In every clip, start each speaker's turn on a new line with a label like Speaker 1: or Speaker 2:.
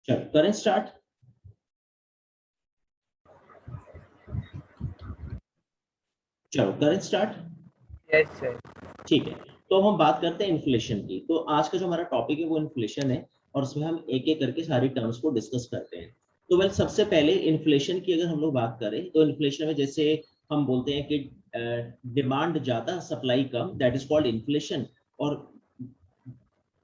Speaker 1: चलो करें स्टार्ट। चलो करें स्टार्ट।
Speaker 2: Yes sir.
Speaker 1: ठीक है, तो हम बात करते हैं इन्फ्लेशन की। तो आज का जो हमारा टॉपिक है वो इन्फ्लेशन है, और उसमें हम एक एक करके सारी टर्म्स को डिस्कस करते हैं। तो वेल, सबसे पहले इन्फ्लेशन की अगर हम लोग बात करें तो इन्फ्लेशन में जैसे हम बोलते हैं कि डिमांड ज्यादा सप्लाई कम, दैट इज कॉल्ड इन्फ्लेशन। और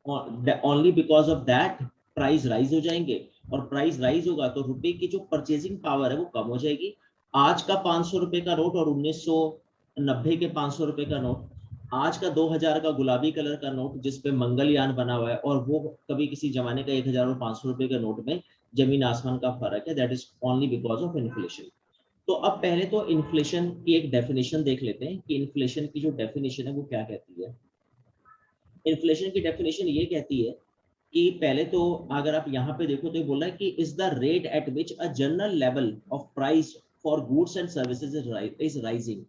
Speaker 1: only because of that price rise हो जाएंगे, और प्राइस राइज होगा तो रुपए की जो परचेजिंग पावर है वो कम हो जाएगी। आज का 500 रुपए का नोट और 1990 के 500 रुपए का नोट, आज का 2000 का गुलाबी कलर का नोट जिसपे मंगलयान बना हुआ है, और वो कभी किसी जमाने का 1000 और 500 रुपए के नोट में जमीन आसमान का फर्क है। That is only because of inflation. तो अब पहले तो इन्फ्लेशन की एक डेफिनेशन देख लेते हैं कि इन्फ्लेशन की जो डेफिनेशन है वो क्या कहती है। इन्फ्लेशन की डेफिनेशन ये कहती है कि पहले तो अगर आप यहाँ पे देखो तो ये बोल रहा है कि is the rate at which a general level of price for goods and services is rising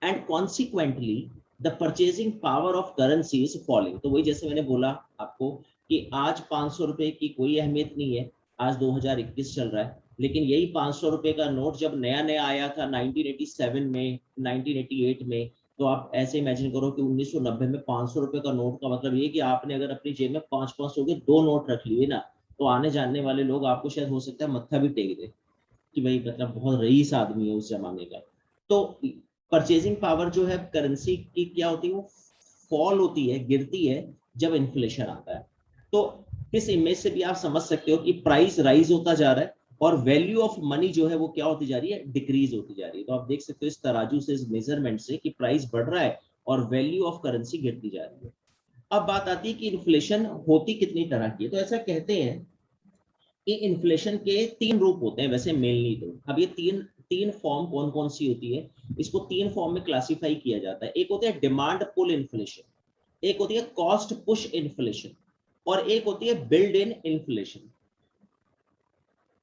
Speaker 1: and consequently the purchasing power of currency is falling. तो वही जैसे मैंने बोला आपको कि आज 500 रुपए की कोई अहमियत नहीं है, आज 2021 चल रहा है, लेकिन यही 500 रुपए का नोट जब नया नया आया था 1987 में, 1988 में, तो आप ऐसे इमेजिन करो कि 1990 में 500 रुपए का नोट का मतलब ये कि आपने अगर अपनी जेब में 500 के 2 नोट रख लिए ना, तो आने जाने वाले लोग आपको शायद हो सकता है मत्था भी टेक दे कि भाई मतलब बहुत रईस आदमी है उस जमाने का। तो परचेजिंग पावर जो है करेंसी की क्या होती है, वो फॉल होती है, गिरती है जब इन्फ्लेशन आता है। तो इस इमेज से भी आप समझ सकते हो कि प्राइस राइज होता जा रहा है और वैल्यू ऑफ मनी जो है वो क्या होती जा रही है, डिक्रीज होती जा रही है। तो आप देख सकते हो इस तराजू से, इस मेजरमेंट से कि प्राइस बढ़ रहा है और वैल्यू ऑफ करेंसी गिरती जा रही है। अब बात आती है कि इन्फ्लेशन होती कितनी तरह की है। तो ऐसा कहते हैं कि इन्फ्लेशन के 3 रूप होते हैं वैसे मेनली। तो अब ये तीन तीन फॉर्म कौन कौन सी होती है, इसको 3 फॉर्म में क्लासिफाई किया जाता है। एक होता है डिमांड पुल इन्फ्लेशन, एक होती है कॉस्ट पुश इन्फ्लेशन, और एक होती है बिल्ड इन इन्फ्लेशन।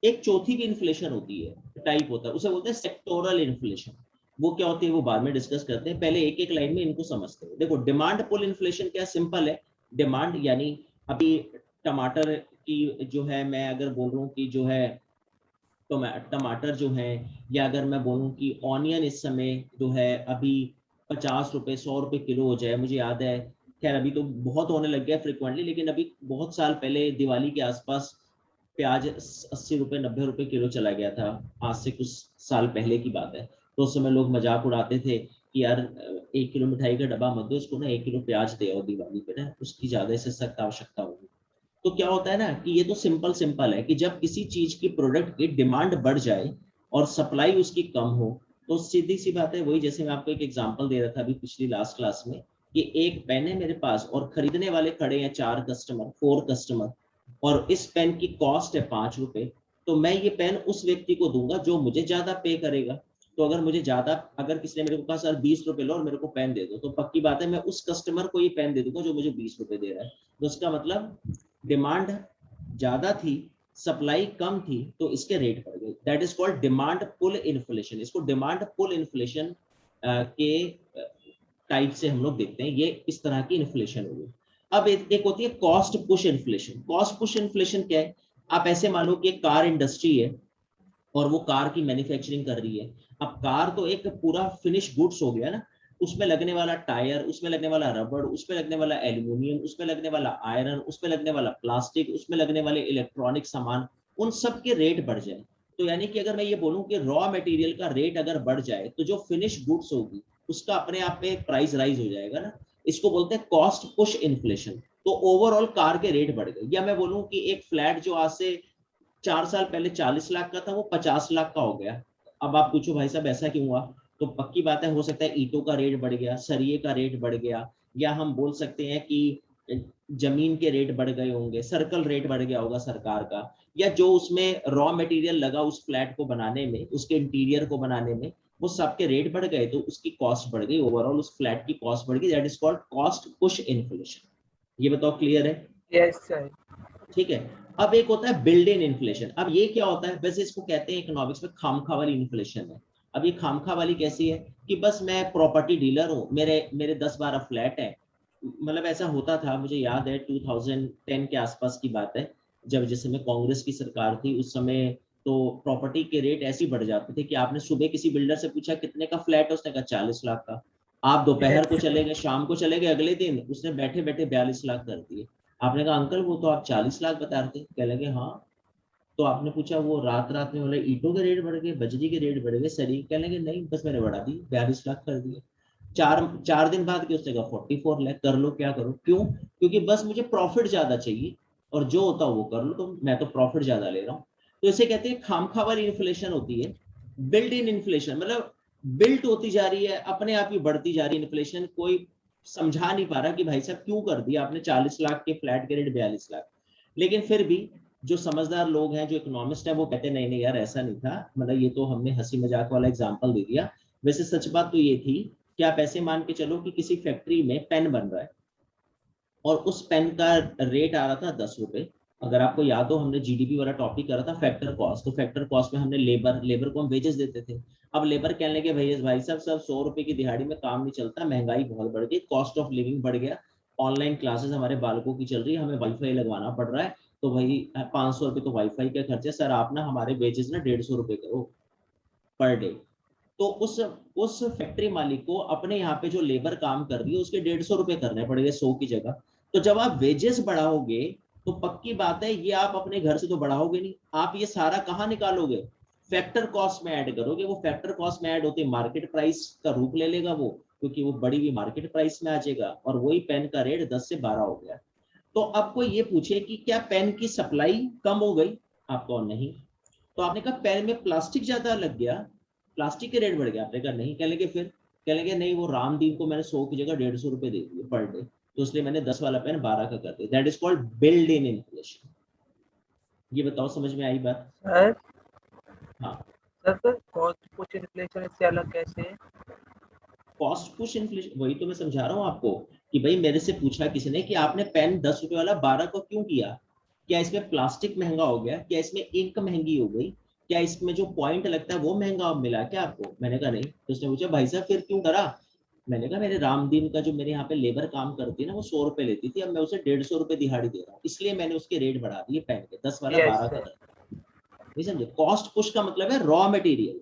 Speaker 1: एक चौथी भी इन्फ्लेशन होती है, टाइप होता है, उसे बोलते हैं सेक्टोरल इन्फ्लेशन। वो क्या होती है वो बाद में डिस्कस करते हैं, पहले एक एक लाइन में इनको समझते हैं। देखो डिमांड पुल इन्फ्लेशन क्या, सिंपल है। डिमांड यानी अभी टमाटर की जो है, मैं अगर बोल रहा हूँ कि जो है तो टमाटर जो है, या अगर मैं बोलूँ कि ऑनियन इस समय जो है अभी 50 रुपए 100 रुपए किलो हो जाए। मुझे याद है, खैर अभी तो बहुत होने लग गया फ्रिक्वेंटली, लेकिन अभी बहुत साल पहले दिवाली के आसपास प्याज 80 रुपए 90 रुपए किलो चला गया था। आज से कुछ साल पहले की बात है। तो उस समय लोग मजाक उड़ाते थे कि यार 1 किलो मिठाई का डब्बा मत दो इसको ना, 1 किलो प्याज दे और दिवाली पे ना, उसकी ज्यादा से सख्त आवश्यकता होगी। तो क्या होता है ना कि ये तो सिंपल सिंपल है कि जब किसी चीज की प्रोडक्ट की डिमांड बढ़ जाए और सप्लाई उसकी कम हो, तो सीधी सी बात है, वही जैसे मैं आपको एक एग्जांपल दे रहा था अभी पिछली लास्ट क्लास में, कि एक पेन है मेरे पास और खरीदने वाले खड़े हैं 4 कस्टमर और इस पेन की कॉस्ट है 5 रुपए। तो मैं ये पेन उस व्यक्ति को दूंगा जो मुझे ज्यादा पे करेगा। तो अगर मुझे ज्यादा, अगर किसी ने मेरे को कहा सर 20 रुपए लो और मेरे को पेन दे दो, तो पक्की बात है मैं उस कस्टमर को ये पेन दे दूंगा जो मुझे 20 रुपए दे रहा है। तो उसका मतलब डिमांड ज्यादा थी, सप्लाई कम थी, तो इसके रेट बढ़ गए। That is called demand pull inflation. इसको डिमांड पुल इन्फ्लेशन के टाइप से हम लोग देखते हैं। ये इस तरह की इन्फ्लेशन होगी। अब एक होती है cost push inflation. Cost push inflation क्या है, आप ऐसे मानो कि एक कार इंडस्ट्री है और वो कार की मैन्युफैक्चरिंग कर रही है। अब कार तो एक पूरा फिनिश गुड्स हो गया ना, उसमें लगने वाला टायर, उसमें लगने वाला रबड़, उसमें लगने वाला एल्यूमिनियम, उसमें लगने वाला आयरन, उसमें लगने वाला प्लास्टिक, उसमें लगने वाले इलेक्ट्रॉनिक सामान, उन सब के रेट बढ़ जाए। तो यानी कि अगर मैं ये बोलूं कि रॉ मटेरियल का रेट अगर बढ़ जाए तो जो फिनिश गुड्स होगी उसका अपने आप में प्राइस राइज हो जाएगा ना। इसको बोलते हैं कॉस्ट पुश इन्फ्लेशन। तो ओवरऑल कार के रेट बढ़ गए। या मैं बोलूं कि एक फ्लैट जो आज से 4 साल पहले 40 लाख का था वो 50 लाख का हो गया। अब आप पूछो भाई साहब ऐसा क्यों हुआ, तो पक्की बात है, हो सकता है ईंटों का रेट बढ़ गया, सरिये का रेट बढ़ गया, या हम बोल सकते हैं कि जमीन के रेट बढ़ गए होंगे, सर्कल रेट बढ़ गया होगा सरकार का, या जो उसमें रॉ मटेरियल लगा उस फ्लैट को बनाने में, उसके इंटीरियर को बनाने में, वो सबके रेट बढ़ गए तो उसकी कॉस्ट बढ़ गई, ओवरऑल उस फ्लैट की कॉस्ट बढ़ गई। That is called cost push inflation. ये बताओ क्लियर है?
Speaker 2: Yes sir.
Speaker 1: ठीक है। अब एक होता है बिल्ड इन इन्फ्लेशन। अब ये क्या होता है, वैसे इसको कहते हैं इकोनॉमिक्स में खामखा वाली इन्फ्लेशन है। अब ये खामखा वाली कैसी है कि बस मैं प्रॉपर्टी डीलर हूँ, मेरे मेरे 10-12 फ्लैट है। मतलब ऐसा होता था, मुझे याद है 2010 के आसपास की बात है। जब जिस समय कांग्रेस की सरकार थी उस समय तो प्रॉपर्टी के रेट ऐसे ही बढ़ जाते थे कि आपने सुबह किसी बिल्डर से पूछा कितने का फ्लैट है, उसने कहा 40 लाख का। आप दोपहर को
Speaker 2: यस
Speaker 1: चले गए, शाम को चले गए, अगले दिन उसने बैठे बैठे 42 लाख कर दिए। आपने कहा अंकल वो तो आप 40 लाख बता रहे थे, कह लगे हाँ। तो आपने पूछा वो रात रात में बोले ईंटों के रेट बढ़ गए, बजरी के रेट बढ़ गए, सरी, कह लेंगे नहीं बस मैंने बढ़ा दी, 42 लाख कर दिए। चार चार दिन बाद की उसने कहा 44 लाख, कर लो क्या करो, क्यों? क्योंकि बस मुझे प्रॉफिट ज्यादा चाहिए और जो होता है वो कर लो, तो मैं तो प्रॉफिट ज्यादा ले रहा हूँ। तो इसे कहते हैं खामखा वाली इन्फ्लेशन होती है, बिल्ड इन इन्फ्लेशन, मतलब बिल्ट होती जा रही है, अपने आप ही बढ़ती जा रही है इन्फ्लेशन। कोई समझा नहीं पा रहा कि भाई साहब क्यों कर दिया आपने 40 लाख के फ्लैट के रेट 42 लाख। लेकिन फिर भी जो समझदार लोग हैं, जो इकोनॉमिस्ट है, वो कहते नहीं नहीं यार ऐसा नहीं था, मतलब ये तो हमने हंसी मजाक वाला एग्जाम्पल दे दिया। वैसे सच बात तो ये थी कि आप ऐसे मान के चलो कि किसी फैक्ट्री में पेन बन रहा है और उस पेन का रेट आ रहा था 10 रुपए। अगर आपको याद हो हमने जीडीपी वाला टॉपिक करा था फैक्टर कॉस्ट, तो फैक्टर कॉस्ट में हमने लेबर को हम वेजेस देते थे। अब लेबर कहने लगे भैया भाई साहब सब 100 रुपए की दिहाड़ी में काम नहीं चलता, महंगाई बहुत बढ़ गई, कॉस्ट ऑफ लिविंग बढ़ गया, ऑनलाइन क्लासेस हमारे बालकों की चल रही है, हमें वाईफाई लगवाना पड़ रहा है, तो भाई 500 रुपए तो वाईफाई का खर्चा, सर आप ना हमारे वेजेस ना 150 रुपए करो पर डे। तो उस फैक्ट्री मालिक को अपने यहाँ पे जो लेबर काम कर रही है उसके 150 रुपए करने पड़ेंगे 100 की जगह। तो जब आप वेजेस बढ़ाओगे तो पक्की बात है ये आप अपने घर से तो बढ़ाओगे नहीं, आप ये सारा कहाँ निकालोगे, फैक्टर कॉस्ट में ऐड करोगे। वो फैक्टर कॉस्ट में ऐड होते मार्केट प्राइस का रूप ले लेगा वो, क्योंकि वो बड़ी हुई मार्केट प्राइस में आ जाएगा, और वही पेन का रेट 10 से 12 हो गया। तो अब कोई ये पूछे कि क्या पेन की सप्लाई कम हो गई, आपको नहीं। तो आपने कहा पेन में प्लास्टिक ज्यादा लग गया, प्लास्टिक के रेट बढ़ गया, आपने कहा नहीं, कह लेंगे फिर, कह लेंगे नहीं वो रामदीन को मैंने 100 की जगह 150 रुपए दे दिए पर डे, तो इसलिए मैंने 10 वाला पेन 12 का कर दिया। That is called build in inflation. ये बताओ समझ में आई बात?
Speaker 2: सर।
Speaker 1: हाँ।
Speaker 2: सर कॉस्ट पुश इन्फ्लेशन इससे अलग कैसे है?
Speaker 1: कॉस्ट पुश इन्फ्लेशन वही तो मैं समझा रहा हूँ आपको, कि भाई मेरे से पूछा किसी ने कि आपने पेन 10 रुपए वाला 12 को क्यों किया, क्या इसमें प्लास्टिक महंगा हो गया, क्या इसमें इंक महंगी हो गई, क्या इसमें जो पॉइंट लगता है वो महंगा मिला क्या आपको? मैंने कहा नहीं। तो उसने पूछा भाई साहब फिर क्यों करा? मैंने कहा मेरे रामदीन का जो मेरे यहाँ पे लेबर काम करती है ना वो 100 रुपए लेती थी, अब मैं उसे 150 रुपए दिहाड़ी दे रहा हूँ, इसलिए मैंने उसके रेट बढ़ा दिए पेन के, 10 वाला
Speaker 2: यस
Speaker 1: 12 का
Speaker 2: सर।
Speaker 1: कर दिया। नहीं समझे? कॉस्ट पुश का मतलब है raw material,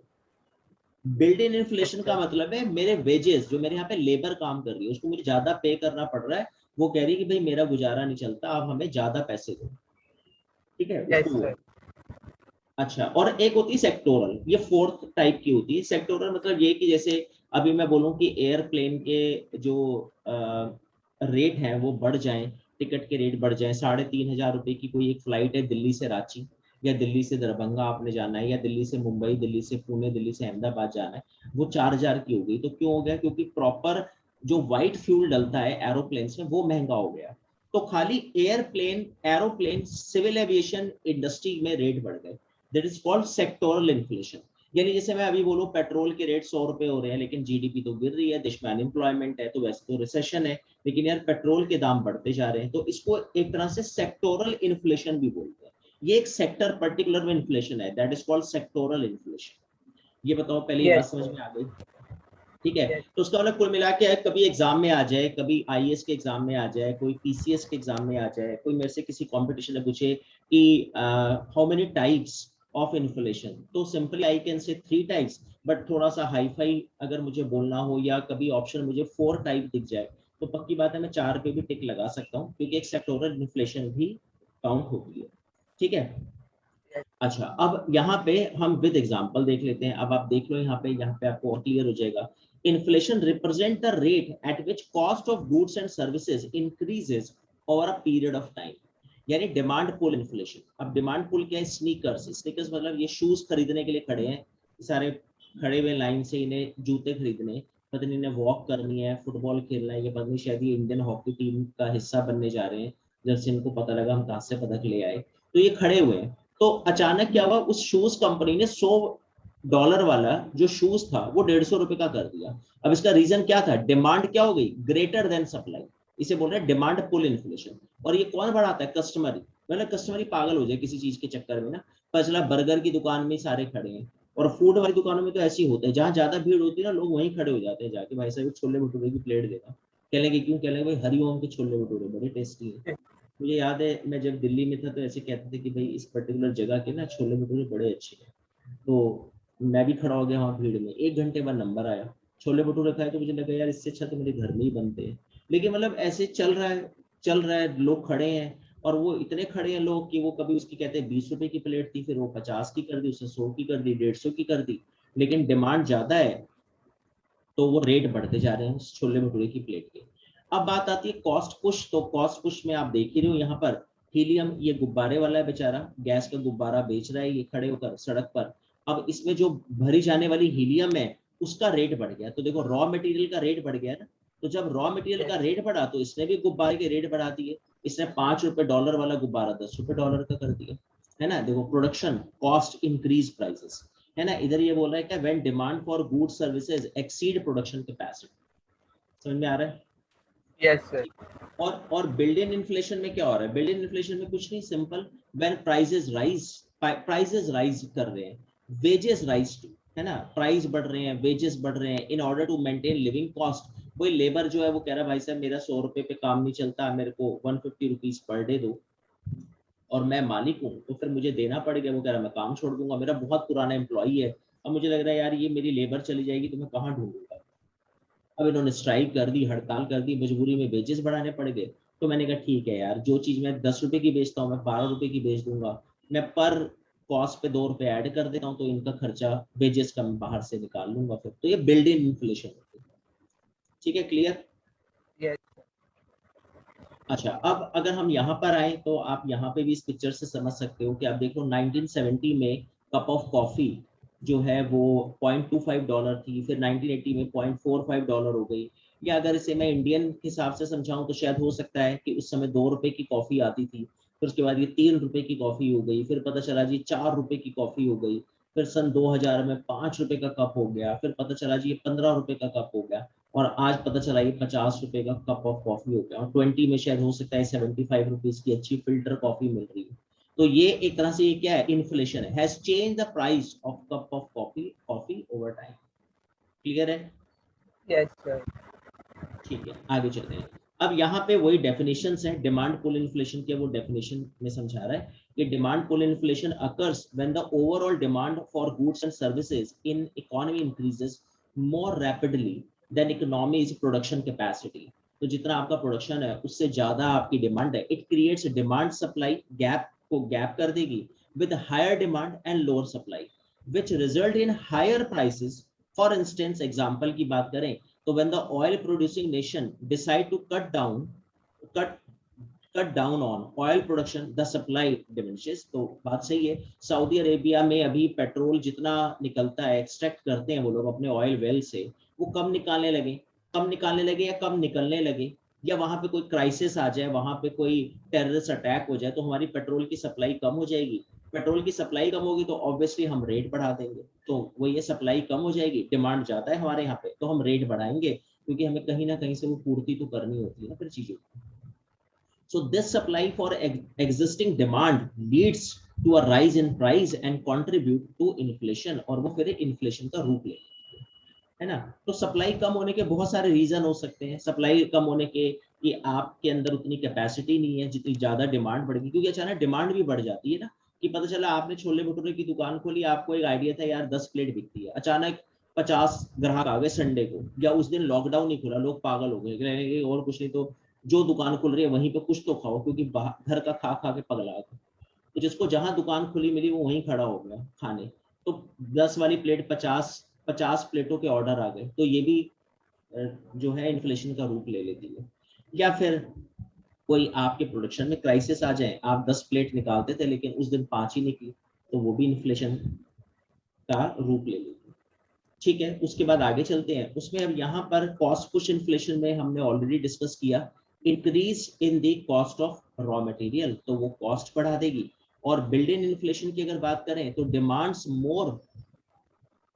Speaker 1: build in inflation
Speaker 2: अच्छा
Speaker 1: का मतलब है मेरे वेजेस, जो मेरे यहाँ पे लेबर काम कर रही है उसको मुझे ज्यादा पे करना पड़ रहा है, वो कह रही है कि भाई मेरा गुजारा नहीं चलता, आप हमें ज्यादा पैसे दो। ठीक है,
Speaker 2: यस
Speaker 1: उसको वो।
Speaker 2: सर।
Speaker 1: अच्छा, और एक होती है सेक्टोरल, ये फोर्थ टाइप की होती है। सेक्टोरल मतलब ये कि जैसे अभी मैं बोलूं कि एयरप्लेन के जो रेट हैं वो बढ़ जाएं, टिकट के रेट बढ़ जाएं, 3,500 रुपए की कोई एक फ्लाइट है दिल्ली से रांची, या दिल्ली से दरभंगा आपने जाना है, या दिल्ली से मुंबई, दिल्ली से पुणे, दिल्ली से अहमदाबाद जाना है, वो 4,000 की हो गई। तो क्यों हो गया? क्योंकि प्रॉपर जो व्हाइट फ्यूल डलता है एरोप्लेन में वो महंगा हो गया। तो खाली airplane, aeroplane, civil aviation industry में रेट बढ़ गए। That is called sectoral inflation. यानी जैसे मैं अभी बोलूं पेट्रोल के रेट 100 रुपए हो रहे हैं लेकिन जीडीपी तो गिर रही है, देश में अनएम्प्लॉयमेंट है, तो वैसे तो रिसेशन है, लेकिन यार पेट्रोल के दाम बढ़ते जा रहे हैं, तो इसको एक तरह से सेक्टोरल इन्फ्लेशन भी बोलते हैं। ये एक सेक्टर पर्टिकुलर में इन्फ्लेशन है, that is called sectoral inflation. ये बताओ पहले ये बात
Speaker 2: यस
Speaker 1: समझ
Speaker 2: सर।
Speaker 1: में आ गई? ठीक है।
Speaker 2: यस।
Speaker 1: तो उसका मतलब कुल मिला के कभी एग्जाम में आ जाए, कभी आईएएस के एग्जाम में आ जाए, कोई पीसीएस के एग्जाम में आ जाए, कोई मेरे से किसी कंपटीशन में पूछे कि how many types of inflation, तो simply I can say 3 types, but थोड़ा सा हाई फाई अगर मुझे बोलना हो या कभी ऑप्शन मुझे 4 टाइप दिख जाए, तो पक्की बात है मैं 4 पे भी टिक लगा सकता हूँ, क्योंकि एक सेक्टोरल इन्फ्लेशन भी काउंट होती है। ठीक है।
Speaker 2: यस।
Speaker 1: अच्छा, अब यहाँ पे हम विद एग्जांपल देख लेते हैं। अब आप देख लो यहाँ पे आपको क्लियर हो जाएगा। Inflation represent the rate at which cost of goods and services increases over a period of time. यानी डिमांड पुल इन्फ्लेशन। अब डिमांड पुल क्या है? स्नीकर्स, स्नीकर्स मतलब ये शूज खरीदने के लिए खड़े हैं सारे, खड़े हुए लाइन से, इन्हें जूते खरीदने, पता नहीं इन्हें वॉक करनी है, फुटबॉल खेलना है, ये पता नहीं शायद ये इंडियन हॉकी टीम का हिस्सा बनने जा रहे हैं, जब से इनको पता लगा हम कांस्य पदक ले आए, तो ये खड़े हुए हैं। तो अचानक क्या हुआ, उस शूज कंपनी ने $100 वाला जो शूज था वो 150 रुपए का कर दिया। अब इसका रीजन क्या था? डिमांड क्या हो गई? Greater than supply. इसे बोल रहे हैं डिमांड पुल इन्फ्लेशन। और ये कौन बढ़ाता है? कस्टमर ही। मतलब कस्टमर ही पागल हो जाए किसी चीज के चक्कर में ना। पता चला बर्गर की दुकान में सारे खड़े हैं, और फूड वाली दुकानों में तो ऐसे ही होता है, जहां ज्यादा भीड़ होती है ना लोग वहीं खड़े हो जाते हैं जाके, भाई साहब छोले भटूरे की प्लेट देगा, कह लेंगे क्यों? कह लेंगे भाई हरिओम के छोले भटूरे बड़े टेस्टी है। मुझे याद है मैं जब दिल्ली में था तो ऐसे कहते थे कि भाई इस पर्टिकुलर जगह के ना छोले भटूरे बड़े अच्छे हैं, तो मैं भी खड़ा हो गया वहाँ भीड़ में, 1 घंटे बाद नंबर आया, छोले भटूरे खाए तो मुझे लगा यार इससे अच्छा तो मेरे घर में ही बनते हैं। लेकिन मतलब ऐसे चल रहा है, लोग खड़े हैं, और वो इतने खड़े हैं लोग कि वो कभी उसकी कहते हैं 20 रुपए की प्लेट थी, फिर वो 50 की कर दी, उसने 100 की कर दी, 150 की कर दी, लेकिन डिमांड ज्यादा है तो वो रेट बढ़ते जा रहे हैं उस छोले भटूरे की प्लेट के। अब बात आती है कॉस्ट पुश, तो कॉस्ट पुश में आप देख ही रहे हो यहाँ पर हीलियम, ये गुब्बारे वाला है बेचारा, गैस का गुब्बारा बेच रहा है ये खड़े होकर सड़क पर। अब इसमें जो भरी जाने वाली हीलियम है उसका रेट बढ़ गया, तो देखो रॉ मटेरियल का रेट बढ़ गया ना, तो जब रॉ मटेरियल का
Speaker 2: यस
Speaker 1: रेट बढ़ा तो इसने भी गुब्बारे के रेट बढ़ा दिए, इसने $5 वाला गुब्बारा $10 का कर दिया, है ना। देखो प्रोडक्शन कॉस्ट इंक्रीज प्राइसेस, है ना। इधर ये बोल रहा है कि when demand for goods services exceed production capacity, समझ में आ रहा है।
Speaker 2: Yes sir.
Speaker 1: और बिल्ड इन इन्फ्लेशन में क्या हो रहा है, बिल्ड इन इन्फ्लेशन में कुछ नहीं, सिंपल, व्हेन प्राइसेस राइज कर रहे हैं, वेजेस राइज टू, है ना, प्राइस बढ़ रहे हैं, वेजेस बढ़ रहे हैं in order to maintain living cost. कोई लेबर जो है वो कह रहा है भाई साहब मेरा 100 रुपए पे काम नहीं चलता, मेरे को 150 रुपीज पर डे दो, और मैं मालिक हूँ तो फिर मुझे देना पड़ेगा, वो कह रहा है मैं काम छोड़ दूंगा, मेरा बहुत पुराना एम्प्लॉई है, अब मुझे लग रहा है यार ये मेरी लेबर चली जाएगी तो मैं कहाँ ढूंढूंगा। अब इन्होंने स्ट्राइक कर दी, हड़ताल कर दी, मजबूरी में वेजेस बढ़ाने पड़ गए। तो मैंने कहा ठीक है यार, जो चीज मैं 10 रुपए की बेचता हूँ मैं 12 रुपए की बेच दूंगा, मैं पर कॉस्ट पे 2 रुपए ऐड कर देता हूँ, तो इनका खर्चा वेजेस का मैं बाहर से निकाल लूंगा फिर, तो ये बिल्ड इन इन्फ्लेशन होती है। ठीक है, क्लियर।
Speaker 2: यस
Speaker 1: अच्छा, अब अगर हम यहाँ पर आए तो आप यहाँ पे भी इस पिक्चर से समझ सकते हो कि आप देख लो 1970 में कप ऑफ कॉफी जो है वो $0.25 थी, फिर 1980 में $0.45 हो गई, या अगर इसे मैं इंडियन हिसाब से समझाऊं तो शायद हो सकता है कि उस समय 2 रुपए की कॉफी आती थी, फिर उसके बाद ये 3 रुपए की कॉफी हो गई, फिर पता चला जी 4 रुपए की कॉफी हो गई, फिर सन 2000 में 5 रुपए का कप हो गया, फिर पता चला जी ये 15 रुपए का कप हो गया, और आज पता चला ये 50 रुपए का कप ऑफ कॉफी हो गया, और 20 में शायद हो सकता है 75 रुपीज की अच्छी फिल्टर कॉफी मिल रही है। तो ये एक तरह से ये क्या है, इन्फ्लेशन है, has change the price of cup of coffee over time. Clear है।
Speaker 2: Yes sir.
Speaker 1: ठीक है, आगे चलते हैं। अब यहाँ पे वही डेफिनेशंस हैं, डिमांड पुल इन्फ्लेशन के वो डेफिनेशन में समझा रहा है कि demand pull inflation occurs when the overall demand for goods and services in economy increases more rapidly than economy's production capacity. तो जितना आपका प्रोडक्शन है उससे ज्यादा आपकी डिमांड है, it creates demand supply gap को गैप कर देगी with higher demand and lower supply which result in higher prices. For instance example की बात करें तो when the oil producing nation decide to cut cut down on oil production the supply diminishes। तो बात सही है, सऊदी अरेबिया में अभी पेट्रोल जितना निकलता है, एक्सट्रैक्ट करते हैं वो लोग अपने ऑयल वेल से, वो कम निकालने लगे या कम निकलने लगे, या वहां पे कोई क्राइसिस आ जाए, वहां पे कोई टेररिस्ट अटैक हो जाए तो हमारी पेट्रोल की सप्लाई कम हो जाएगी, पेट्रोल की सप्लाई कम होगी तो ऑब्वियसली हम रेट बढ़ा देंगे, तो वो ये सप्लाई कम हो जाएगी, डिमांड ज्यादा है हमारे यहाँ पे तो हम रेट बढ़ाएंगे, क्योंकि हमें कहीं ना कहीं से वो पूर्ति तो करनी होती है ना फिर चीजों। So this supply for existing demand leads to a rise in price and contribute to inflation, और वो फिर एक इन्फ्लेशन का रूप ले, है ना। तो सप्लाई कम होने के बहुत सारे रीजन हो सकते हैं, सप्लाई कम होने के कि आपके अंदर उतनी कैपेसिटी नहीं है, जितनी ज्यादा डिमांड बढ़ेगी, क्योंकि अचानक डिमांड भी बढ़ जाती है ना, कि पता चला आपने छोले भटूरे की दुकान खोली, आपको एक आइडिया था यार 10 प्लेट बिकती है, अचानक 50 ग्राहक आ गए संडे को, या उस दिन लॉकडाउन नहीं खुला, लोग पागल हो गए और कुछ नहीं तो जो दुकान खुल रही है वहीं पे कुछ तो खाओ, क्योंकि घर का खा खा के पगला गए, तो जिसको जहां दुकान खुली मिली वो वहीं खड़ा हो गया खाने, तो 10 वाली प्लेट 50 प्लेटों के ऑर्डर आ गए, तो ये भी जो है इन्फ्लेशन का रूप ले लेती है। या फिर कोई आपके प्रोडक्शन में क्राइसिस आ जाए, आप 10 प्लेट निकालते थे लेकिन उस दिन 5 ही निकली, तो वो भी इन्फ्लेशन का रूप ले लेती है। ठीक है, उसके बाद आगे चलते हैं, उसमें अब यहाँ पर कॉस्ट पुश इन्फ्लेशन में हमने ऑलरेडी डिस्कस किया, increase in the cost of raw material, तो वो कॉस्ट बढ़ा देगी, और बिल्ड इन इन्फ्लेशन की अगर बात करें तो demands more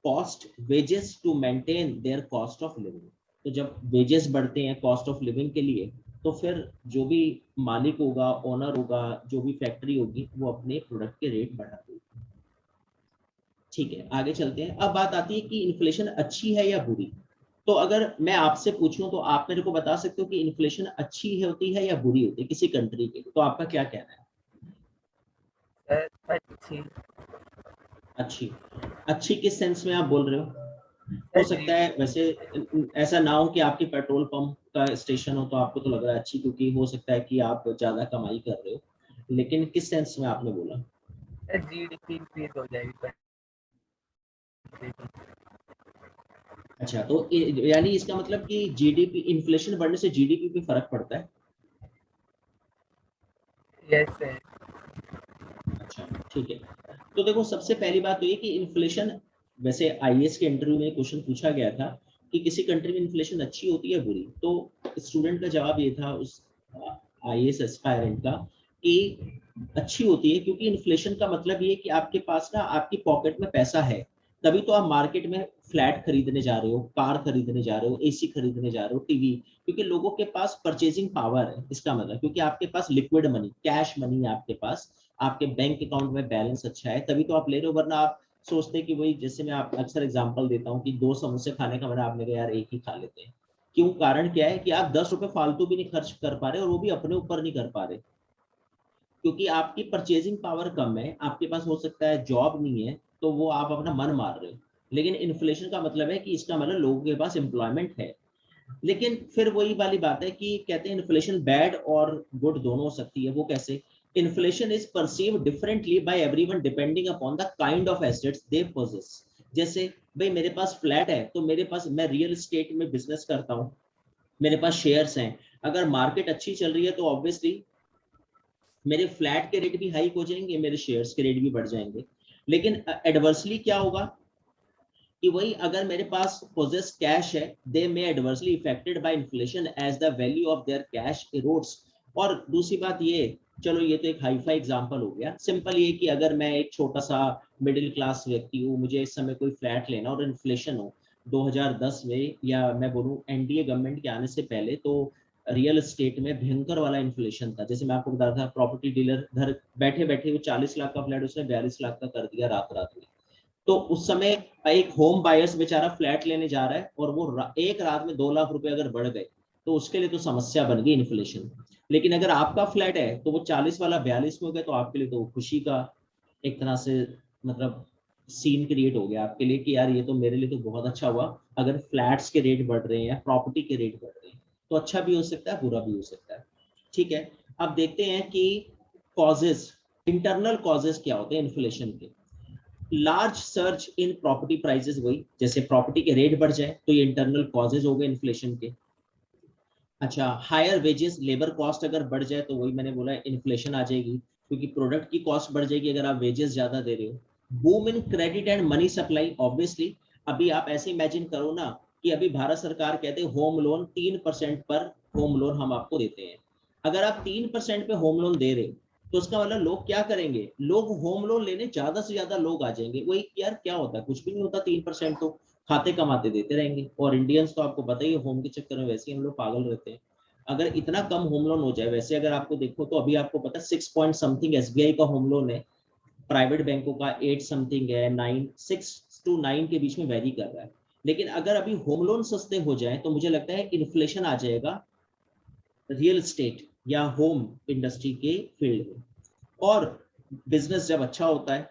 Speaker 1: cost wages to maintain their cost of living. तो जब वेजेस बढ़ते हैं कॉस्ट ऑफ लिविंग के लिए, तो फिर जो भी मालिक होगा, ओनर होगा, जो भी फैक्ट्री होगी, वो अपने प्रोडक्ट के रेट बढ़ा देगी। ठीक है, आगे चलते हैं। अब बात आती है कि इन्फ्लेशन अच्छी है या बुरी। तो अगर मैं आपसे पूछूं तो आप मेरे को बता सकते हो कि इन्फ्लेशन अच्छी होती है या बुरी होती है किसी कंट्री के, तो आपका क्या कहना है?
Speaker 2: सर अच्छी।
Speaker 1: अच्छी? अच्छी किस सेंस में आप बोल रहे हो? हो
Speaker 2: सर
Speaker 1: सकता है
Speaker 2: जीडीपी।
Speaker 1: वैसे ऐसा ना हो कि आपके पेट्रोल पंप का स्टेशन हो तो आपको तो लग रहा है अच्छी, क्योंकि हो सकता है कि आप ज्यादा कमाई कर रहे हो, लेकिन किस सेंस में आपने बोला?
Speaker 2: सर जीडीपी इंक्रीज हो जाएगी कंट्री की।
Speaker 1: अच्छा, तो यानी इसका मतलब कि जीडीपी, इन्फ्लेशन बढ़ने से जीडीपी पे फर्क पड़ता है?
Speaker 2: Yes sir.
Speaker 1: अच्छा, ठीक है। तो देखो, सबसे पहली बात तो ये कि इन्फ्लेशन, वैसे आईएएस के इंटरव्यू में क्वेश्चन पूछा गया था कि किसी कंट्री में इन्फ्लेशन अच्छी होती है बुरी, तो स्टूडेंट का जवाब ये था उस आईएएस एस्पायरेंट का कि अच्छी होती है, क्योंकि इन्फ्लेशन का मतलब ये कि आपके पास ना, आपकी पॉकेट में पैसा है, तभी तो आप मार्केट में फ्लैट खरीदने जा रहे हो, कार खरीदने जा रहे हो, एसी खरीदने जा रहे हो, टीवी, क्योंकि लोगों के पास परचेजिंग पावर है, इसका मतलब क्योंकि आपके पास लिक्विड मनी, कैश मनी है आपके पास, आपके बैंक अकाउंट में बैलेंस अच्छा है, तभी तो आप ले रहे हो। वरना आप सोचते कि वही, जैसे मैं आप अक्सर एग्जांपल देता हूँ कि 2 समोसे खाने का, मैंने आपने कहा यार एक ही खा लेते हैं। क्यों? कारण क्या है कि आप 10 रुपए फालतू भी नहीं खर्च कर पा रहे, और वो भी अपने ऊपर नहीं कर पा रहे, क्योंकि आपकी परचेजिंग पावर कम है, आपके पास हो सकता है जॉब नहीं है, तो वो आप अपना मन मार रहे हो। लेकिन इन्फ्लेशन का मतलब है कि इसका मतलब लोगों के पास एम्प्लॉयमेंट है। लेकिन फिर वही वाली बात है कि कहते हैं इन्फ्लेशन बैड और गुड दोनों हो सकती है। वो कैसे? Inflation is perceived differently by everyone depending upon the kind of assets they possess. जैसे भाई मेरे पास फ्लैट है, तो मेरे पास, मैं रियल एस्टेट में बिजनेस करता हूँ, मेरे पास शेयर्स हैं, अगर मार्केट अच्छी चल रही है तो ऑब्वियसली मेरे फ्लैट के रेट भी हाइक हो जाएंगे, मेरे शेयर्स के रेट भी बढ़ जाएंगे। लेकिन एडवर्सली क्या होगा कि वही, अगर मेरे पास पोजेस कैश है, they may adversely affected by inflation as the value of their cash erodes. और दूसरी बात ये, चलो ये तो एक हाई फाई एग्जांपल हो गया, सिंपल ये कि अगर मैं एक छोटा सा मिडिल क्लास व्यक्ति हूँ, मुझे इस समय कोई फ्लैट लेना और इन्फ्लेशन हो 2010 में, या मैं बोलूँ एनडीए गवर्नमेंट के आने से पहले, तो रियल एस्टेट में भयंकर वाला इन्फ्लेशन था। जैसे मैं आपको बता रहा था, प्रॉपर्टी डीलर घर बैठे बैठे वो 40 लाख का फ्लैट उसने 42 लाख का कर दिया रात रात में। तो उस समय एक होम बायर्स बेचारा फ्लैट लेने जा रहा है, और वो एक रात में 2 लाख रुपए अगर बढ़ गए, तो उसके लिए तो समस्या बन गई इन्फ्लेशन। लेकिन अगर आपका फ्लैट है तो वो 40 वाला 42 में हो गया, तो आपके लिए तो खुशी का एक तरह से, मतलब सीन क्रिएट हो गया आपके लिए कि यार ये तो मेरे लिए तो बहुत अच्छा हुआ। अगर फ्लैट्स के रेट बढ़ रहे हैं या प्रॉपर्टी के रेट बढ़ रहे हैं, तो अच्छा भी हो सकता है, बुरा भी हो सकता है। ठीक है, अब देखते हैं कि कॉजेस, इंटरनल कॉजेस क्या होते हैं इन्फ्लेशन के। Large search in property prices, वही जैसे प्रॉपर्टी के रेट बढ़ जाए तो ये इंटरनल कॉजेज हो गए इन्फ्लेशन के। अच्छा, हायर वेजेस, लेबर कॉस्ट अगर बढ़ जाए तो वही मैंने बोला इन्फ्लेशन आ जाएगी, क्योंकि प्रोडक्ट की कॉस्ट बढ़ जाएगी अगर आप वेजेस ज्यादा दे रहे हो। Boom in credit and money supply, obviously. अभी आप ऐसे इमेजिन करो ना कि अभी भारत सरकार कहते हैं होम लोन 3% पर होम लोन हम आपको देते हैं। अगर आप 3% पे होम लोन दे रहे हो, तो उसका मतलब लोग क्या करेंगे, लोग होम लोन लेने ज्यादा से ज्यादा लोग आ जाएंगे। वही यार क्या होता है, कुछ भी नहीं होता, 3% तो खाते कमाते देते रहेंगे। और इंडियंस तो आपको पता ही है, होम के चक्कर में वैसे ही हम लोग पागल रहते हैं। अगर इतना कम होम लोन हो जाए, वैसे अगर आपको देखो तो अभी आपको पता है 6 पॉइंट समथिंग एसबीआई का होम लोन है, प्राइवेट बैंकों का 8 समथिंग है, 6 to 9 के बीच में वेरी कर रहा है। लेकिन अगर अभी होम लोन सस्ते हो जाए तो मुझे लगता है इन्फ्लेशन आ जाएगा रियल एस्टेट या होम इंडस्ट्री के फील्ड में। और बिजनेस जब अच्छा होता है,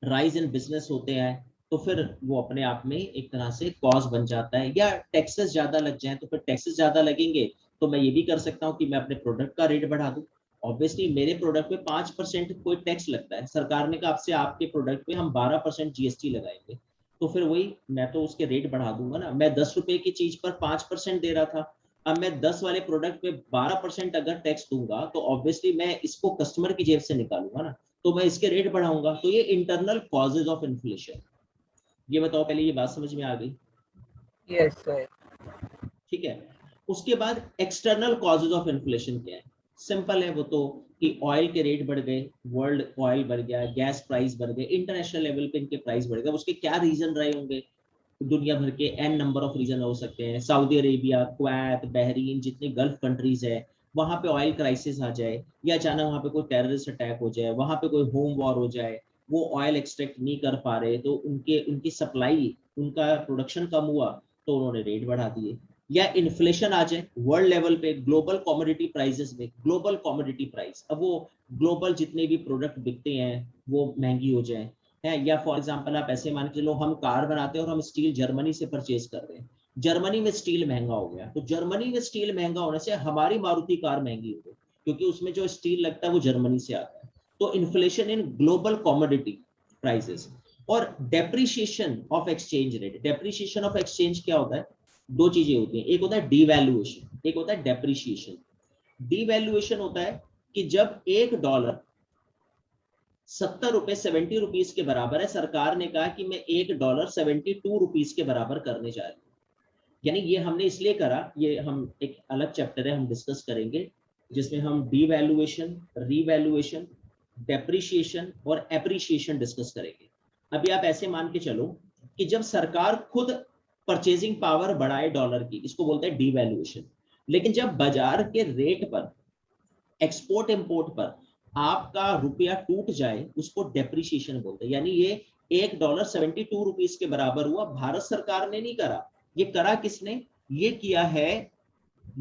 Speaker 1: राइज इन बिजनेस होते हैं, तो फिर वो अपने आप में एक तरह से कॉज बन जाता है। या टैक्सेस ज्यादा लग जाए, तो फिर टैक्सेस ज्यादा लगेंगे तो मैं ये भी कर सकता हूँ कि मैं अपने प्रोडक्ट का रेट बढ़ा दूं। ऑब्वियसली मेरे प्रोडक्ट पे 5% कोई टैक्स लगता है, सरकार ने कहा आपसे आपके प्रोडक्ट पे हम 12% जीएसटी लगाएंगे, तो फिर वही मैं तो उसके रेट बढ़ा दूंगा ना। मैं 10 रुपए की चीज पर 5% दे रहा था, अब मैं 10 वाले प्रोडक्ट पे 12% अगर टैक्स दूंगा, तो ऑब्वियसली मैं इसको कस्टमर की जेब से निकालूंगा ना, तो मैं इसके रेट बढ़ाऊंगा। तो ये इंटरनल कॉजेज ऑफ इन्फ्लेशन। ये बताओ, पहले ये बात समझ में आ गई?
Speaker 2: Yes sir.
Speaker 1: ठीक है। उसके बाद एक्सटर्नल कॉजेज ऑफ इन्फ्लेशन क्या है? सिंपल है वो तो, कि ऑयल के रेट बढ़ गए, वर्ल्ड ऑयल बढ़ गया, गैस प्राइस बढ़ गए, इंटरनेशनल लेवल पे इनके प्राइस बढ़ गए। उसके क्या रीजन रहे होंगे? दुनिया भर के एन नंबर ऑफ रीजन हो सकते हैं। सऊदी अरेबिया, कुवैत, बहरीन, जितने गल्फ कंट्रीज है, वहां पे ऑयल क्राइसिस आ जाए, या अचानक वहां पे कोई टेररिस्ट अटैक हो जाए, वहां पे कोई होम वॉर हो जाए, वो ऑयल एक्सट्रैक्ट नहीं कर पा रहे, तो उनके उनकी सप्लाई, उनका प्रोडक्शन कम हुआ, तो उन्होंने रेट बढ़ा दिए। या इन्फ्लेशन आ जाए वर्ल्ड लेवल पे, ग्लोबल कमोडिटी प्राइसेस में, ग्लोबल कमोडिटी प्राइस, अब वो ग्लोबल जितने भी प्रोडक्ट बिकते हैं वो महंगी हो जाए है। या फॉर एग्जांपल आप ऐसे मान के चलो हम कार बनाते हैं और हम स्टील जर्मनी से परचेज कर रहे हैं, जर्मनी में स्टील महंगा हो गया, तो जर्मनी में स्टील महंगा होने से हमारी मारुति कार महंगी हो गई, क्योंकि उसमें जो स्टील लगता है वो जर्मनी से आता है। तो inflation in global commodity prices. और depreciation of exchange rate, depreciation of exchange क्या होता है, दो चीजें होती हैं, एक होता है डिवैल्यूएशन, एक होता है डेप्रिसिएशन। डिवैल्यूएशन होता है कि जब $1 ₹70 ₹70 के बराबर है, सरकार ने कहा कि मैं $1 ₹72 के बराबर करने जा रही हूँ। यानी ये हमने इसलिए करा, ये हम एक अलग चैप्टर है हम डिस्कस करेंगे जिसमें हम डिवैल्यूएशन, रिवैल्यूएशन, डेप्रिसिएशन और एप्रिसिएशन डिस्कस करेंगे। अभी आप ऐसे मान के चलो कि जब सरकार खुद परचेजिंग पावर बढ़ाए डॉलर की, इसको बोलते हैं डिवैल्यूएशन। लेकिन जब बाजार के रेट पर, एक्सपोर्ट इंपोर्ट पर आपका रुपया टूट जाए, उसको डेप्रिसिएशन बोलते हैं। यानी ये $1 ₹72 के बराबर हुआ, भारत सरकार ने नहीं करा, ये करा किसने, ये किया है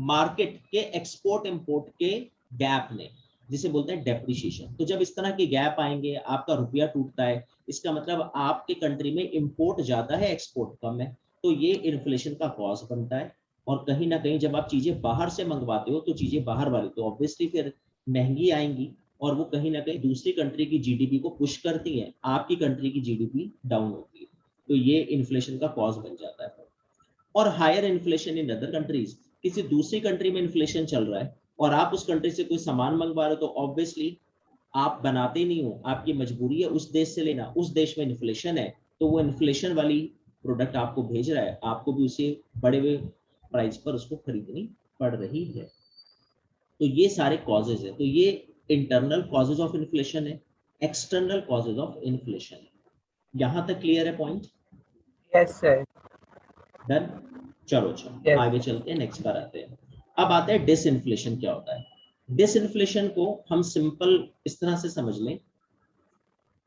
Speaker 1: मार्केट के एक्सपोर्ट इंपोर्ट के गैप ने, जिसे बोलते हैं डेप्रिसिएशन। तो जब इस तरह के गैप आएंगे, आपका रुपया टूटता है, इसका मतलब आपके कंट्री में इंपोर्ट ज्यादा है, एक्सपोर्ट कम है, तो ये इन्फ्लेशन का कॉज बनता है। और कहीं ना कहीं जब आप चीजें बाहर से मंगवाते हो तो चीजें बाहर वाली तो ऑब्वियसली फिर महंगी आएंगी, और वो कहीं ना कहीं दूसरी कंट्री की जीडीपी को पुश करती है, आपकी कंट्री की जीडीपी डाउन होती है, तो ये इन्फ्लेशन का कॉज बन जाता है। और higher inflation in other countries, किसी दूसरी कंट्री में इन्फ्लेशन चल रहा है और आप उस कंट्री से कोई सामान मंगवा रहे हो, तो ऑब्वियसली आप बनाते नहीं हो, आपकी मजबूरी है उस देश से लेना, उस देश में इन्फ्लेशन है, तो वो इन्फ्लेशन वाली प्रोडक्ट आपको भेज रहा है, आपको भी उसे बड़े हुए प्राइस पर उसको खरीदनी पड़ रही है। तो ये सारे कॉजेज है, तो ये इंटरनल कॉजेज ऑफ इन्फ्लेशन है, एक्सटर्नल कॉजेज ऑफ इन्फ्लेशन है। यहां तक क्लियर है पॉइंट?
Speaker 2: Yes sir.
Speaker 1: डन। चलो चलो
Speaker 2: यस।
Speaker 1: आगे चलते हैं, नेक्स्ट पर आते हैं। अब आते हैं डिसइन्फ्लेशन क्या होता है। डिसइन्फ्लेशन को हम सिंपल इस तरह से समझ लें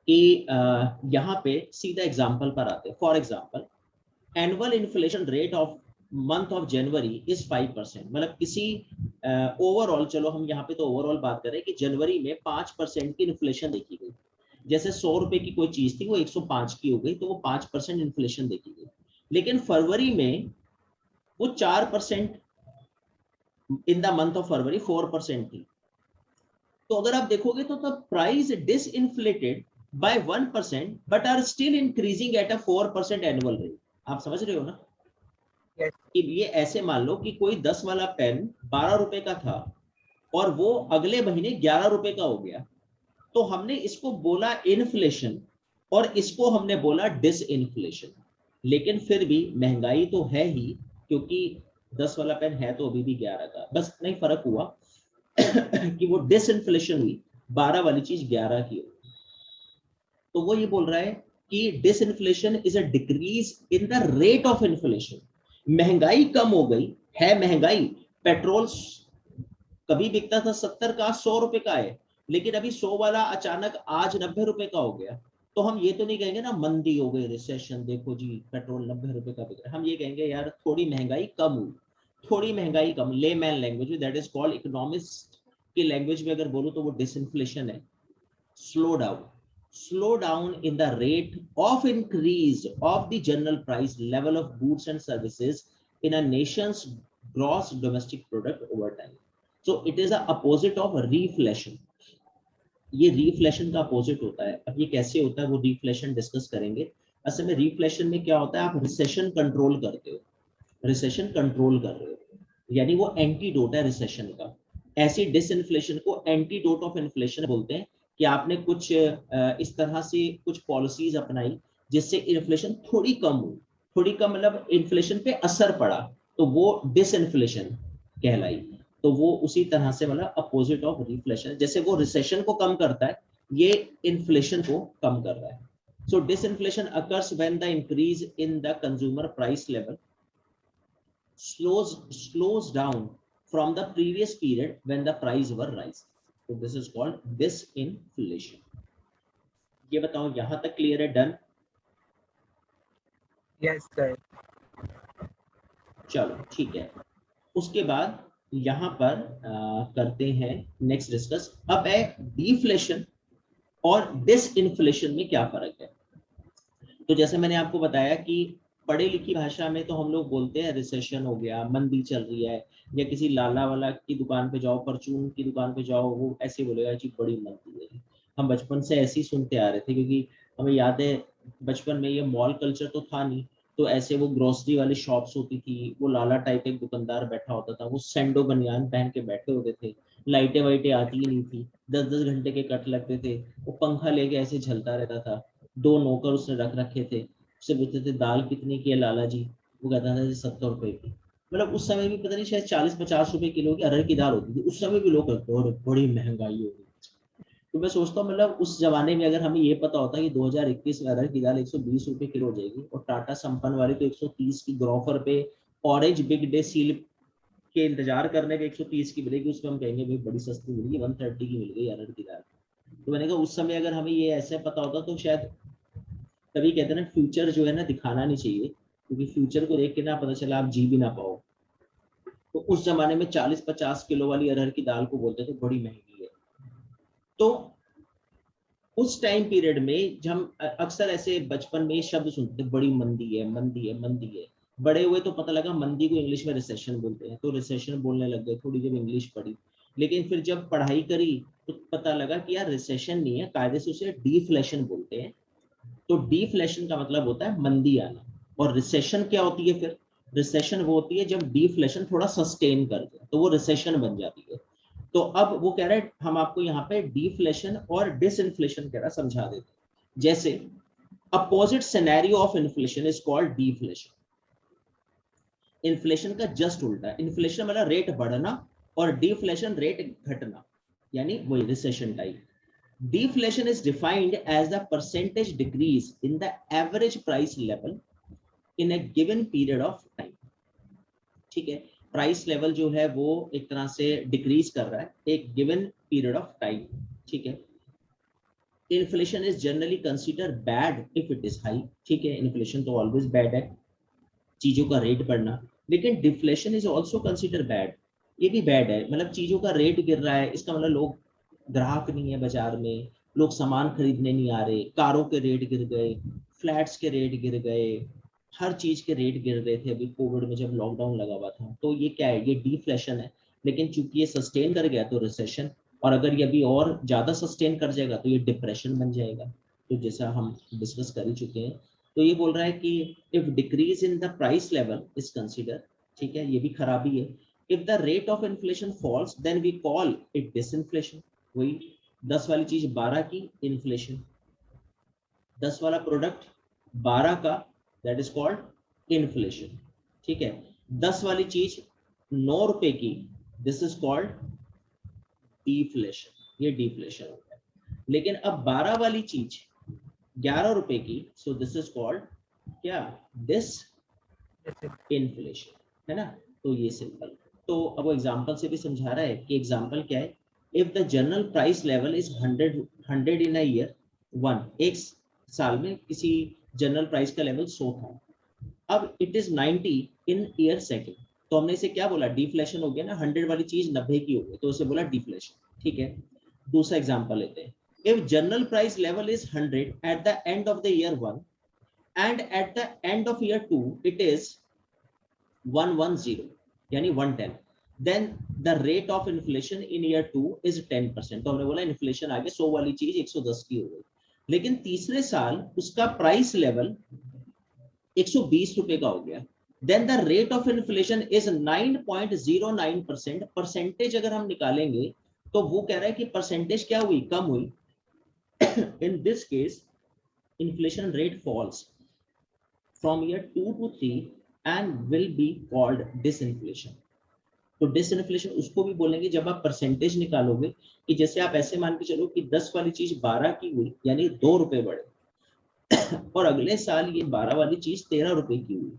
Speaker 1: कि यहाँ पे सीधा एग्जांपल पर आते हैं। For example annual inflation rate of month of January is 5%, मतलब किसी ओवरऑल, चलो हम यहाँ पे तो ओवरऑल बात करें कि जनवरी में 5% की इन्फ्लेशन देखी गई। जैसे 100 रुपए की कोई चीज थी वो 105 की हो गई, तो वो 5% इन्फ्लेशन देखी गई। लेकिन फरवरी में वो 4%, in the month of February 4% थी। तो अगर आप देखोगे तो the price disinflated by 1% but are still increasing at a 4% annual rate. आप समझ रहे हो ना
Speaker 2: यस।
Speaker 1: कि ये ऐसे मान लो कि कोई 10 वाला पेन 12 रुपए का था और वो अगले महीने 11 रुपए का हो गया, तो हमने इसको बोला इन्फ्लेशन और इसको हमने बोला डिसइंफ्लेशन। लेकिन फिर भी महंगाई तो है ही, क्योंकि 10 वाला पेन है तो अभी भी 11 का, बस इतना ही फर्क हुआ कि वो डिसइंफ्लेशन हुई, 12 वाली चीज 11 की हुई। तो वो ये बोल रहा है कि disinflation is a decrease in the rate of inflation. महंगाई कम हो गई है, महंगाई, पेट्रोल कभी बिकता था 70 का, 100 रुपए का है, लेकिन अभी 100 वाला अचानक आज 90 रुपए का हो गया। तो हम ये तो नहीं कहेंगे ना मंदी हो गई, रिसेशन, देखो जी पेट्रोल 90 रुपए का बिक रहा है, हम ये कहेंगे यार थोड़ी महंगाई कम हुई, थोड़ी महंगाई कम। लेमैन लैंग्वेज में, दैट इज कॉल्ड इकोनॉमिस्ट की लैंग्वेज में अगर बोलो तो वो डिसइंफ्लेशन है। Slow down, slow down in the rate of increase of the general price level of goods and services in a nation's gross domestic product over time. So it is the opposite of reflation. ये reflation का opposite होता है। अब ये कैसे होता है वो रिफ्लेशन डिस्कस करेंगे। असल में रिफ्लेशन में क्या होता है, आप रिसेशन कंट्रोल करते हो, रिसेशन कंट्रोल कर रहे हो, यानी वो एंटीडोट है रिसेशन का। ऐसी डिसइंफ्लेशन को एंटीडोट ऑफ इन्फ्लेशन बोलते हैं, कि आपने कुछ इस तरह से कुछ पॉलिसीज अपनाई जिससे इन्फ्लेशन थोड़ी कम हुई, थोड़ी कम मतलब इन्फ्लेशन पे असर पड़ा, तो वो डिसइंफ्लेशन कहलाई। तो वो उसी तरह से मतलब अपोजिट ऑफ रिफ्लेशन, जैसे वो रिसेशन को कम करता है, ये इन्फ्लेशन को कम कर रहा है। So disinflation occurs when the increase in the consumer price level slows down from the previous period when the price were rising. So this is called disinflation. ये बताओ यहाँ तक क्लियर है? डन।
Speaker 2: Yes sir.
Speaker 1: चलो ठीक है। उसके बाद यहाँ पर करते हैं नेक्स्ट डिस्कस। अब है डिफ्लेशन और डिसइंफ्लेशन में क्या फर्क है। तो जैसे मैंने आपको बताया कि पढ़े लिखी भाषा में तो हम लोग बोलते हैं रिसेशन हो गया, मंदी चल रही है, या किसी लाला वाला की दुकान पे जाओ, परचून की दुकान पे जाओ, वो ऐसे बोलेगा कि बड़ी मंदी है। हम बचपन से ऐसे ही सुनते आ रहे थे, क्योंकि हमें याद है बचपन में ये मॉल कल्चर तो था नहीं, तो ऐसे वो ग्रोसरी वाली शॉप्स होती थी, वो लाला टाइप एक दुकानदार बैठा होता था, वो सैंडो बनियान पहन के बैठे होते थे, लाइटें वाइटें आती ही नहीं थी, 10-10 घंटे के कट लगते थे, वो पंखा लेके ऐसे झलता रहता था, 2 नौकर उसने रख रखे थे, उससे पूछते थे दाल कितनी की है लाला जी, वो कहता था 70 रुपए की। मतलब उस समय भी पता नहीं शायद 40-50 रुपए किलो की अरहर की दाल होती थी, उस समय भी लोग कहते और बड़ी महंगाई हो गई। तो मैं सोचता हूँ मतलब उस जमाने में अगर हमें ये पता होता कि 2021 में अरहर की दाल 120 रुपए किलो हो जाएगी, और टाटा संपन्न वाली तो 130 की ग्रोफर पे ऑरेंज बिग डे सील के इंतजार करने पे 130 की मिलेगी, उसमें हम कहेंगे भाई बड़ी सस्ती मिलेगी, 130 की मिल गई अरहर की दाल। तो मैंने कहा उस समय अगर हमें ये ऐसे पता होता तो शायद, तभी कहते हैं ना फ्यूचर जो है ना दिखाना नहीं चाहिए, क्योंकि फ्यूचर को देख के ना पता चला आप जी भी ना पाओ। तो उस जमाने में 40-50 किलो वाली अरहर की दाल को बोलते थे बड़ी महंगी है। तो उस टाइम पीरियड में जब हम अक्सर ऐसे बचपन में शब्द सुनते थे बड़ी मंदी है, मंदी है, मंदी है, बड़े हुए तो पता लगा मंदी को इंग्लिश में रिसेशन बोलते हैं, तो रिसेशन बोलने लग गए थोड़ी जब इंग्लिश पढ़ी। लेकिन फिर जब पढ़ाई करी तो पता लगा कि यार रिसेशन नहीं है, कायदे से उसे डीफ्लेशन बोलते हैं। तो डीफ्लेशन का मतलब होता है मंदी आना। और रिसेशन क्या होती है फिर? रिसेशन वो होती है जब डीफ्लेशन थोड़ा सस्टेन कर जाए, तो वो रिसेशन बन जाती है। तो अब वो कह रहे हैं हम आपको यहाँ पे डीफ्लेशन और डिसइंफ्लेशन कह रहा समझा देते हैं। जैसे opposite scenario of inflation is called डीफ्लेशन। Inflation का जस्ट उल्टा है, इन्फ्लेशन मतलब रेट बढ़ना, और डिफ्लेशन रेट घटना, यानी वही recession type. Deflation is defined as the percentage decrease in the average price level in a given period of time. ठीक है, प्राइस लेवल जो है वो एक तरह से डिक्रीज कर रहा है एक गिवन पीरियड ऑफ टाइम। ठीक है, inflation is generally consider bad if it is high. ठीक है, इन्फ्लेशन तो ऑलवेज बैड है, चीजों का रेट बढ़ना। लेकिन deflation is also consider bad, ये भी बैड है, मतलब चीजों का रेट गिर रहा है, इसका मतलब लोग, ग्राहक नहीं है बाजार में, लोग सामान खरीदने नहीं आ रहे, कारों के रेट गिर गए, फ्लैट्स के रेट गिर गए, हर चीज के रेट गिर रहे थे अभी कोविड में जब लॉकडाउन लगा हुआ था। तो ये क्या है? ये डिफ्लेशन है। लेकिन चूंकि ये सस्टेन कर गया तो रिसेशन, और अगर ये अभी और ज्यादा सस्टेन कर जाएगा तो ये डिप्रेशन बन जाएगा। तो जैसा हम डिस्कस कर ही चुके हैं। तो ये बोल रहा है कि if decrease in the price level is consider, ठीक है, ये भी खराबी है। If the rate of inflation falls then we call it disinflation. वही 10 वाली चीज 12 की इन्फ्लेशन, 10 वाला प्रोडक्ट 12 का, दैट इज कॉल्ड इन्फ्लेशन। ठीक है, 10 वाली चीज 9 रुपए की, दिस इज कॉल्ड डिफ्लेशन, ये डिफ्लेशन हो गया। लेकिन अब 12 वाली चीज 11 रुपए की, सो दिस इज कॉल्ड क्या? डिस इन्फ्लेशन, है ना। तो ये सिंपल। तो अब वो एग्जांपल से भी समझा रहा है कि एग्जांपल क्या है। If the general price level is 100 in a year one, एक साल में किसी जनरल प्राइस का लेवल 100 था, अब it is 90 in year second, तो हमने इसे क्या बोला? डिफ्लेशन हो गया ना, 100 वाली चीज 90 की हो गई, तो उसे बोला डिफ्लेशन। ठीक है, दूसरा एग्जांपल लेते हैं। If general price level is 100 at the end of the year one, and at the end of year two it is 110, यानी 110, then the rate of inflation in year two is 10%। तो हमने बोला inflation आगे 100 वाली चीज 110 की हो गई। लेकिन तीसरे साल उसका प्राइस लेवल 120 रुपए का हो गया, then the rate of inflation is 9.09%। Percentage अगर हम निकालेंगे तो वो कह रहा है कि परसेंटेज क्या हुई? कम हुई। In this case inflation rate falls from year 2 to 3 and will be called disinflation। तो डिसइन्फ्लेशन उसको भी बोलेंगे जब आप परसेंटेज निकालोगे, कि जैसे आप ऐसे मान के चलो कि 10 वाली चीज 12 की हुई, यानी 2 रुपए बढ़े, और अगले साल ये 12 वाली चीज 13 रुपए की हुई,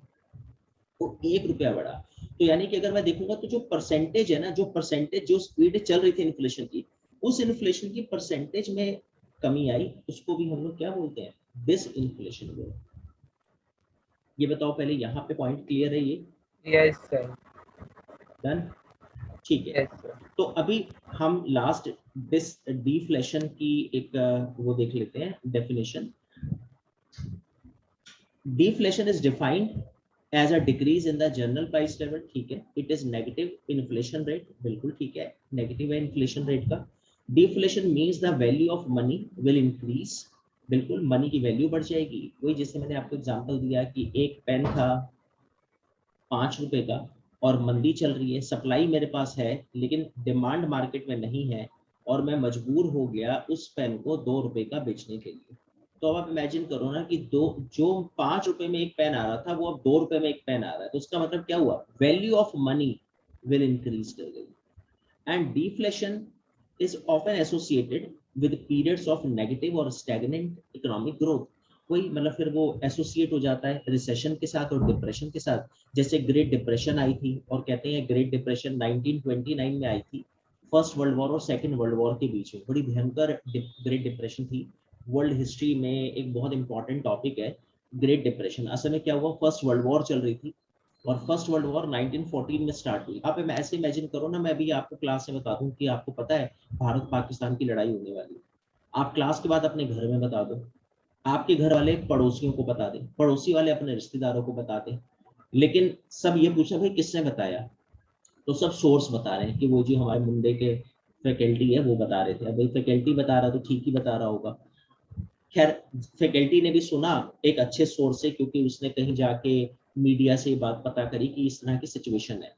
Speaker 1: तो 1 रुपया बढ़ा। तो यानी कि अगर मैं देखूंगा तो जो परसेंटेज है ना, जो परसेंटेज जो स्पीड चल रही थी इन्फ्लेशन की, उस इन्फ्लेशन की परसेंटेज में कमी आई, उसको भी हम लोग क्या बोलते हैं? डिसइन्फ्लेशन बोलते हैं। ये बताओ पहले, यहाँ पे पॉइंट क्लियर है ये?
Speaker 2: Yes, sir.
Speaker 1: डन, ठीक है।
Speaker 2: Yes, sir.
Speaker 1: तो अभी हम लास्ट डिफ्लेशन की एक वो देख लेते हैं definition. Deflation is defined as a decrease in the general price level, ठीक है। It is negative inflation rate, बिल्कुल ठीक है, नेगेटिव है इन्फ्लेशन रेट का। Deflation means the value of money will increase, बिल्कुल मनी की वैल्यू बढ़ जाएगी। वही जैसे मैंने आपको एग्जांपल दिया कि एक पेन था 5 रुपए का और मंदी चल रही है, सप्लाई मेरे पास है लेकिन डिमांड मार्केट में नहीं है, और मैं मजबूर हो गया उस पेन को 2 रुपए का बेचने के लिए। तो अब आप इमेजिन करो ना कि दो जो 5 रुपए में एक पेन आ रहा था वो अब 2 रुपए में एक पेन आ रहा है, तो उसका मतलब क्या हुआ, value of money will increase कर गई। And deflation is often associated with periods of negative or stagnant economic growth। वही मतलब फिर वो एसोसिएट हो जाता है रिसेशन के साथ और डिप्रेशन के साथ। जैसे ग्रेट डिप्रेशन आई थी, और कहते हैं ग्रेट डिप्रेशन 1929 में आई थी, फर्स्ट वर्ल्ड वॉर और सेकंड वर्ल्ड वॉर के बीच में, बड़ी भयंकर ग्रेट डिप्रेशन थी। वर्ल्ड हिस्ट्री में एक बहुत इंपॉर्टेंट टॉपिक है ग्रेट डिप्रेशन। असल में क्या हुआ, फर्स्ट वर्ल्ड वॉर चल रही थी और फर्स्ट वर्ल्ड वॉर 1914 में स्टार्ट हुई। आप ऐसे इमेजिन करो ना, मैं अभी आपको क्लास में बता दूं कि आपको पता है भारत पाकिस्तान की लड़ाई होने वाली है, आप क्लास के बाद अपने घर में बता दो, आपके घर वाले पड़ोसियों को बता दें, पड़ोसी वाले अपने रिश्तेदारों को बता दें, लेकिन सब ये पूछा भाई किसने बताया, तो सब सोर्स बता रहे हैं कि वो जी हमारे मुंडे के फैकल्टी है वो बता रहे थे। अब भाई फैकल्टी बता रहा तो ठीक ही बता रहा होगा। खैर फैकल्टी ने भी सुना एक अच्छे सोर्स से, क्योंकि उसने कहीं जाके मीडिया से बात पता करी कि इस तरह की सिचुएशन है।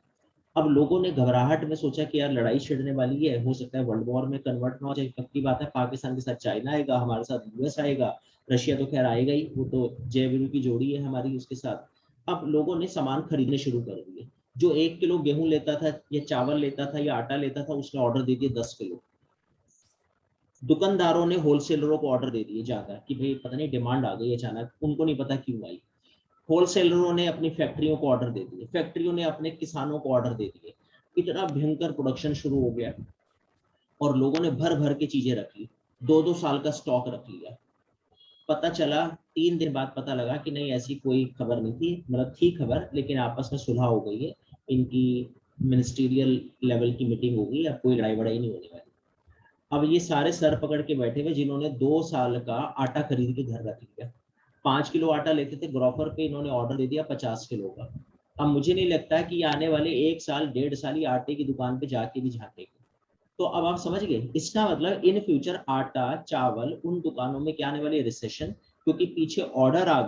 Speaker 1: अब लोगों ने घबराहट में सोचा कि यार लड़ाई छिड़ने वाली है, हो सकता है वर्ल्ड वॉर में कन्वर्ट ना हो जाए। पक्की बात है, पाकिस्तान के साथ चाइना आएगा, हमारे साथ यूएस आएगा, रशिया तो खैर आएगा ही, वो तो जय वीरू की जोड़ी है हमारी उसके साथ। अब लोगों ने सामान खरीदने शुरू कर दिए। जो 1 किलो गेहूं लेता था या चावल लेता था या आटा लेता था, उसने ऑर्डर दे दिए 10 किलो। दुकानदारों ने होलसेलरों को ऑर्डर दे दिए ज्यादा कि भाई पता नहीं डिमांड आ गई अचानक, उनको नहीं पता क्यों आई। होलसेलरों ने अपनी फैक्ट्रियों को ऑर्डर दे दिए, फैक्ट्रियों ने अपने किसानों को ऑर्डर दे दिए। इतना भयंकर प्रोडक्शन शुरू हो गया और लोगों ने भर भर के चीजें रखी, 2-2 साल का स्टॉक रख लिया। पता चला 3 दिन बाद पता लगा कि नहीं ऐसी कोई खबर नहीं थी, मतलब थी खबर लेकिन आपस में सुलह हो गई है, इनकी मिनिस्टीरियल लेवल की मीटिंग होगी, अब कोई लड़ाई वड़ाई नहीं होने वाली। अब ये सारे सर पकड़ के बैठे हुए जिन्होंने 2 साल का आटा खरीद के घर रख लिया। 5 किलो आटा लेते थे ग्रोफर पे, इन्होंने ऑर्डर दे दिया 50 किलो का। अब मुझे नहीं लगता कि आने वाले 1 साल 1.5 साल ही आटे की दुकान पे जाके भी झांकेंगे। तो अब आप समझ गए, इसका मतलब इन फ्यूचर आटा चावल उन दुकानों में क्या आने वाली रिसेशन, क्योंकि पीछे ऑर्डर आ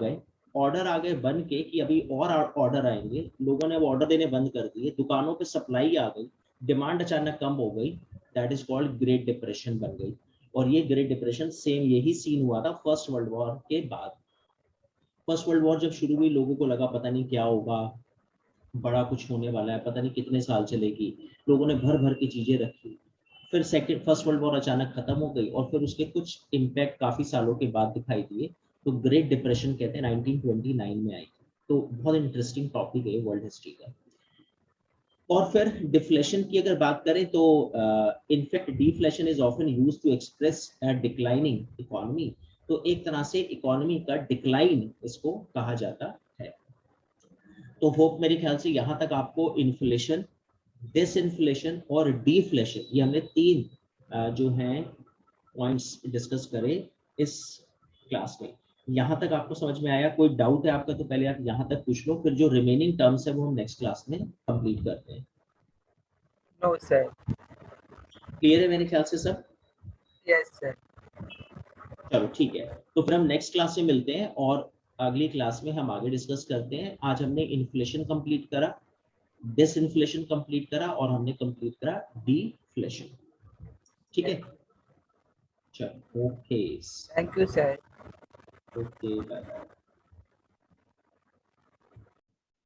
Speaker 1: गए बन के कि अभी और ऑर्डर आएंगे, लोगों ने अब ऑर्डर देने बंद कर दिए, दुकानों पे सप्लाई आ गई, डिमांड अचानक कम हो गई, that is called great depression बन गई। और ये ग्रेट डिप्रेशन सेम यही सीन हुआ था फर्स्ट वर्ल्ड वॉर के बाद। फर्स्ट वर्ल्ड वॉर जब शुरू हुई लोगों को लगा पता नहीं क्या होगा, बड़ा कुछ होने वाला है, पता नहीं कितने साल चलेगी, लोगों ने भर भर की चीजें रखी। फिर सेकंड फर्स्ट वर्ल्ड वॉर अचानक खत्म हो गई और फिर उसके कुछ इम्पैक्ट काफी सालों के बाद दिखाई दिए, तो ग्रेट डिप्रेशन कहते हैं 1929 में आई थी। तो बहुत इंटरेस्टिंग टॉपिक है वर्ल्ड हिस्ट्री का। और फिर डिफ्लेशन की अगर बात करें तो in fact deflation is often used to express declining economy. तो एक तरह से इकोनॉमी का डिक्लाइन इसको कहा जाता है। तो होप मेरे ख्याल से यहाँ तक आपको इन्फ्लेशन, डिसइन्फ्लेशन और डिफ्लेशन, ये हमने 3 जो हैं पॉइंट्स डिस्कस करे इस क्लास में। यहाँ तक आपको समझ में आया? कोई डाउट है आपका तो पहले आप यहाँ तक पूछ लो, फिर जो रिमेनिंग टर्म्स है वो हम नेक्स्ट क्लास में कंप्लीट करते हैं।
Speaker 2: No, sir.
Speaker 1: क्लियर है मेरे ख्याल से सब?
Speaker 2: Yes, sir.
Speaker 1: चलो ठीक है, तो फिर हम नेक्स्ट क्लास में मिलते हैं और अगली क्लास में हम आगे डिस्कस करते हैं। आज हमने इन्फ्लेशन कंप्लीट करा, डिसइन्फ्लेशन कंप्लीट करा और हमने कंप्लीट करा डिफ्लेशन। ठीक है, चलो okay
Speaker 2: Thank you, sir.
Speaker 1: Okay, bye bye.